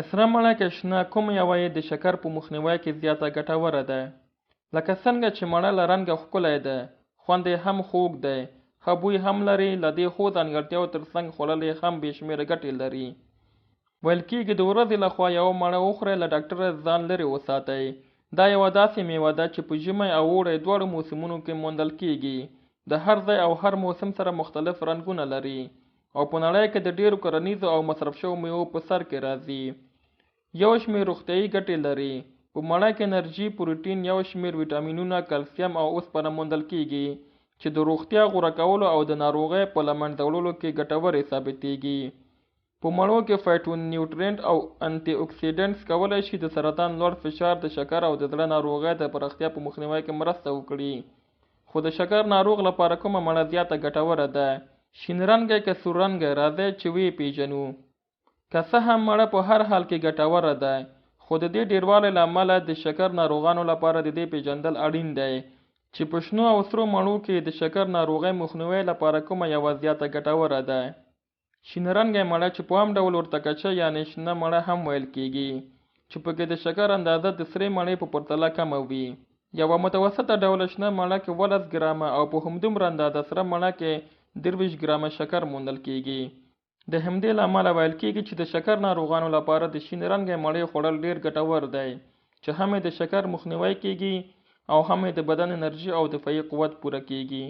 سره مڼه کې شنه کوم یوه یې د شکر په مخنیوي کې زیاته ګټوره ده. لکه څنګه چې مڼه له رنګه ښکلی ده، خوند یې هم خوږ دی، ښه بوی هم لري. له دې ښو ځانګړتیاوو ترڅنګ خوړل یې هم بې شمېره ګټې لري. ویل کېږي د ورځې لخوا یوه مڼه وخورئ، له ډاکټره ځان لرې وساتئ. دا یوه داسې میوه ده چې په ژمی او اوړي دواړو موسمونو کې موندل کېږي. د هر ځای او هر موسم سره مختلف رنګونه لري او په نړۍ کې د ډېرو کرنیزو او مصرف شوو میوو په سر کې راځي. یو شمېر روغتیایي ګټې لري. په مڼه کې انرژي، پروټین، یو شمېر ویټامینونه، کلسیم او اوسپنه موندل کېږي چې د روغتیا غوره کولو او د ناروغۍ په له منځه وړلو کې ګټورې ثابتېږي. په مڼو کې فایټو نیوټرینټ او انټي اکسیډنټس کولی شي د سرطان، لوړ فشار، د شکر او د زړه ناروغۍ د پراختیا په مخنیوي کې مرسته وکړي. خو د شکر ناروغ لپاره کومه مڼه زیاته ګټوره ده؟ شین رنګی که سور رنګی؟ راځئ چې ویې پیژنو. که څه هم مڼه په هر حال کې ګټوره ده، خو د دې ډیروالی له امله د شکر ناروغانو لپاره د دې پیژندل اړین دی چې په شنو او سرو مڼو کې د شکر ناروغۍ مخنیوي لپاره کومه یوه زیاته ګټوره ده. شین رنګی مڼه چې په عام ډول ورته کچه یعنې شنه مڼه هم ویل کېږي، چې پکې د شکر اندازه د سرې مڼې په پرتله کمه وي. یوه متوسطه ډوله شنه مڼه کې 12 ګرامه او په همدومره اندازه سره مڼه کې 23 ګرامه شکر موندل کېږي. د همدې له امله ویل کېږي چې د شکر ناروغانو لپاره د شین رنګی مڼې خوړل ډېر ګټور دی، چې هم یې د شکر مخنیوی کېږي او هم یې د بدن انرژي او دفاعي قوت پوره کېږي.